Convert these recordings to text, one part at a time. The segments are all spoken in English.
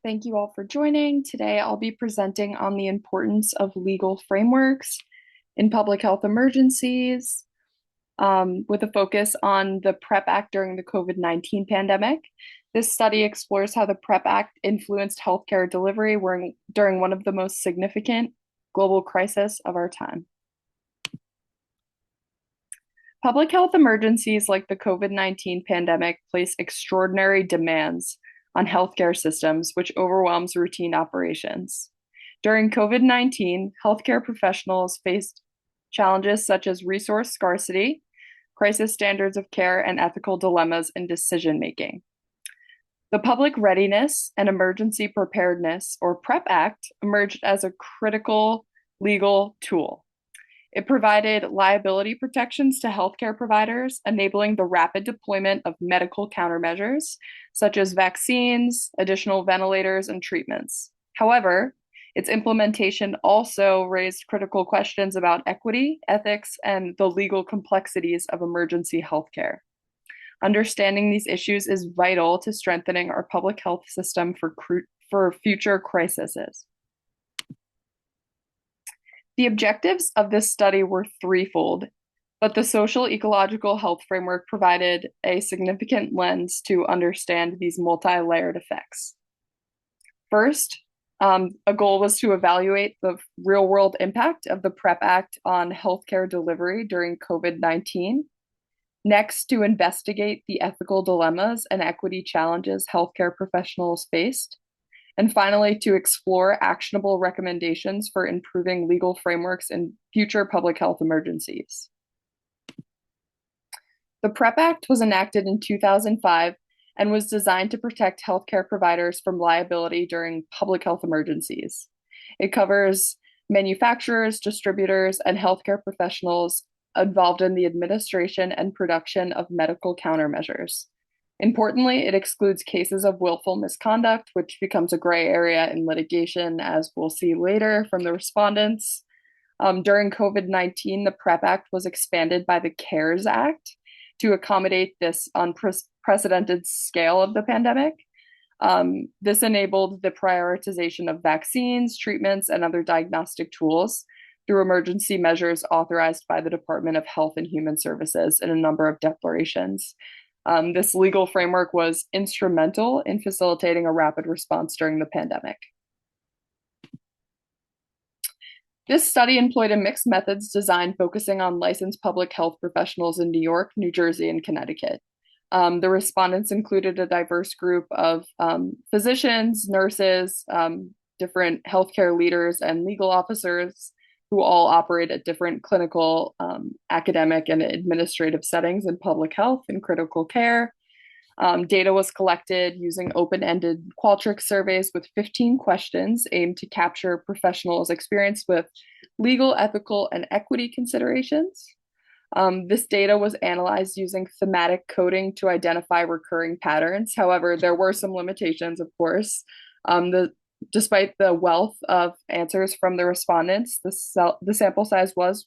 Thank you all for joining. Today, I'll be presenting on the importance of legal frameworks in public health emergencies, with a focus on the PrEP Act during the COVID-19 pandemic. This study explores how the PrEP Act influenced healthcare delivery during one of the most significant global crises of our time. Public health emergencies like the COVID-19 pandemic place extraordinary demands on healthcare systems, which overwhelms routine operations. During COVID-19, healthcare professionals faced challenges such as resource scarcity, crisis standards of care, and ethical dilemmas in decision making. The Public Readiness and Emergency Preparedness, or PrEP Act, emerged as a critical legal tool. It provided liability protections to healthcare providers, enabling the rapid deployment of medical countermeasures, such as vaccines, additional ventilators, and treatments. However, its implementation also raised critical questions about equity, ethics, and the legal complexities of emergency healthcare. Understanding these issues is vital to strengthening our public health system for future crises. The objectives of this study were threefold, but the social ecological health framework provided a significant lens to understand these multi-layered effects. First, a goal was to evaluate the real-world impact of the PrEP Act on healthcare delivery during COVID-19. Next, to investigate the ethical dilemmas and equity challenges healthcare professionals faced. And finally, to explore actionable recommendations for improving legal frameworks in future public health emergencies. The PrEP Act was enacted in 2005 and was designed to protect healthcare providers from liability during public health emergencies. It covers manufacturers, distributors, and healthcare professionals involved in the administration and production of medical countermeasures. Importantly, it excludes cases of willful misconduct, which becomes a gray area in litigation, as we'll see later from the respondents. During COVID-19, the PrEP Act was expanded by the CARES Act to accommodate this unprecedented scale of the pandemic. This enabled the prioritization of vaccines, treatments, and other diagnostic tools through emergency measures authorized by the Department of Health and Human Services in a number of declarations. This legal framework was instrumental in facilitating a rapid response during the pandemic. This study employed a mixed methods design focusing on licensed public health professionals in New York, New Jersey, and Connecticut. The respondents included a diverse group of physicians, nurses, different healthcare leaders, and legal officers who all operate at different clinical, academic, and administrative settings in public health and critical care. Data was collected using open-ended Qualtrics surveys with 15 questions aimed to capture professionals' experience with legal, ethical, and equity considerations. This data was analyzed using thematic coding to identify recurring patterns. However, there were some limitations, of course. Despite the wealth of answers from the respondents, the sample size was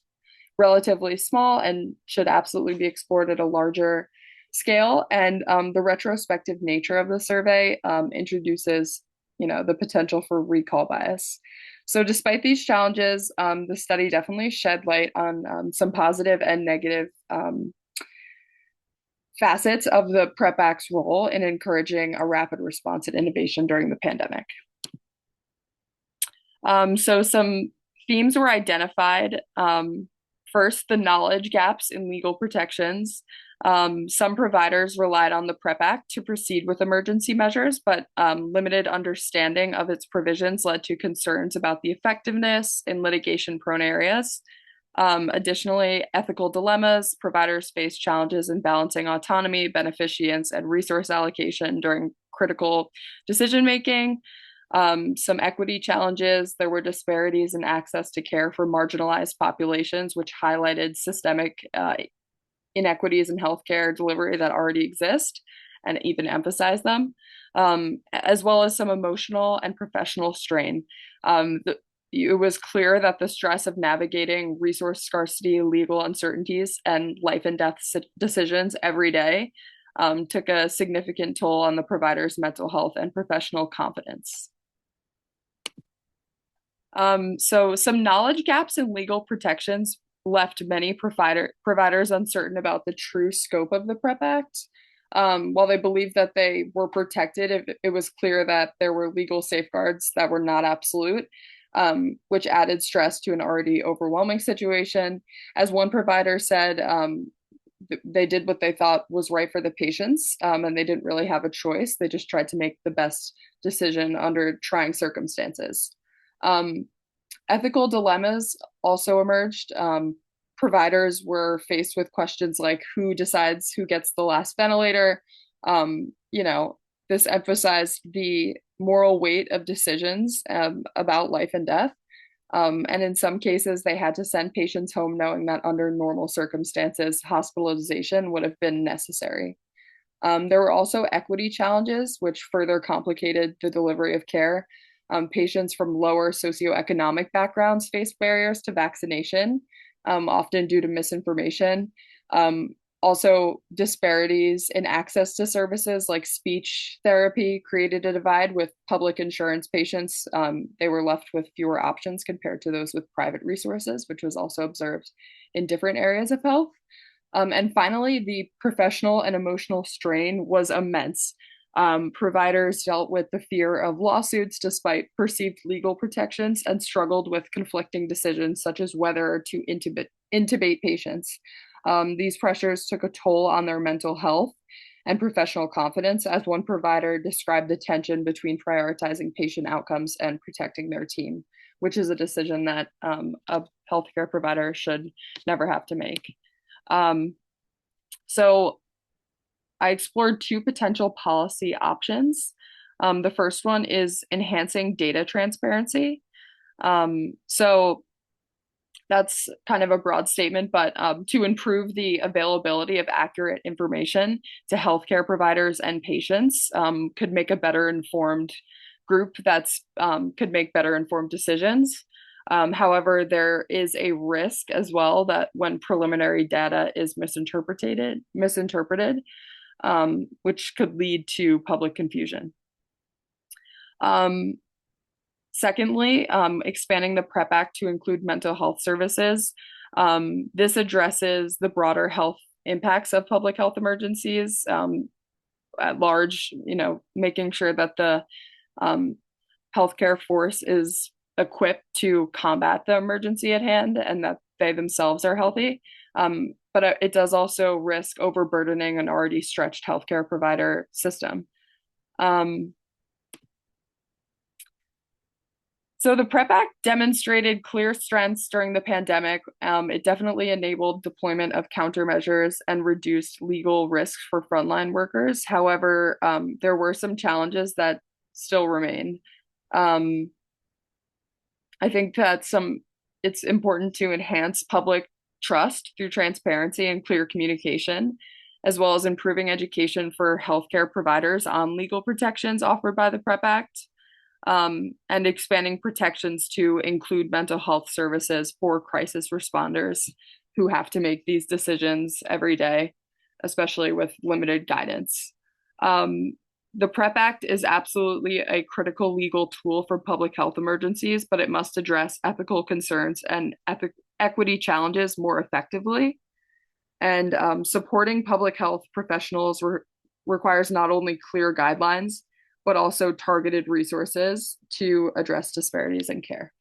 relatively small and should absolutely be explored at a larger scale. And the retrospective nature of the survey introduces, the potential for recall bias. So despite these challenges, the study definitely shed light on some positive and negative facets of the PrEP Act's role in encouraging a rapid response and innovation during the pandemic. So some themes were identified. First, the knowledge gaps in legal protections. Some providers relied on the PrEP Act to proceed with emergency measures, but limited understanding of its provisions led to concerns about the effectiveness in litigation-prone areas. Additionally, ethical dilemmas. Providers face challenges in balancing autonomy, beneficence, and resource allocation during critical decision-making. Some equity challenges. There were disparities in access to care for marginalized populations, which highlighted systemic inequities in healthcare delivery that already exist and even emphasize them, as well as some emotional and professional strain. It was clear that the stress of navigating resource scarcity, legal uncertainties, and life and death decisions every day took a significant toll on the provider's mental health and professional confidence. So some knowledge gaps in legal protections left many providers uncertain about the true scope of the PrEP Act. While they believed that they were protected, it was clear that there were legal safeguards that were not absolute, which added stress to an already overwhelming situation. As one provider said, they did what they thought was right for the patients, and they didn't really have a choice. They just tried to make the best decision under trying circumstances. Um, Ethical dilemmas also emerged. Providers were faced with questions like who decides who gets the last ventilator. You know, this emphasized the moral weight of decisions about life and death. And in some cases, they had to send patients home knowing that under normal circumstances, hospitalization would have been necessary. There were also equity challenges, which further complicated the delivery of care. Patients from lower socioeconomic backgrounds faced barriers to vaccination, often due to misinformation. Also, disparities in access to services like speech therapy created a divide with public insurance patients. They were left with fewer options compared to those with private resources, which was also observed in different areas of health. And finally, the professional and emotional strain was immense. Providers dealt with the fear of lawsuits despite perceived legal protections and struggled with conflicting decisions such as whether to intubate patients. These pressures took a toll on their mental health and professional confidence, as one provider described the tension between prioritizing patient outcomes and protecting their team, which is a decision that a healthcare provider should never have to make. So I explored two potential policy options. The first one is enhancing data transparency. So that's kind of a broad statement, but to improve the availability of accurate information to healthcare providers and patients could make a better informed group that's could make better informed decisions. However, there is a risk as well that when preliminary data is misinterpreted, which could lead to public confusion. Secondly, expanding the PrEP Act to include mental health services. This addresses the broader health impacts of public health emergencies at large, making sure that the healthcare force is equipped to combat the emergency at hand and that they themselves are healthy. But it does also risk overburdening an already stretched healthcare provider system. So the PrEP Act demonstrated clear strengths during the pandemic. It definitely enabled deployment of countermeasures and reduced legal risks for frontline workers. However, there were some challenges that still remain. I think that it's important to enhance public trust through transparency and clear communication, as well as improving education for healthcare providers on legal protections offered by the PrEP Act, and expanding protections to include mental health services for crisis responders who have to make these decisions every day, especially with limited guidance. The PrEP Act is absolutely a critical legal tool for public health emergencies, but it must address ethical concerns and equity challenges more effectively. And supporting public health professionals requires not only clear guidelines, but also targeted resources to address disparities in care.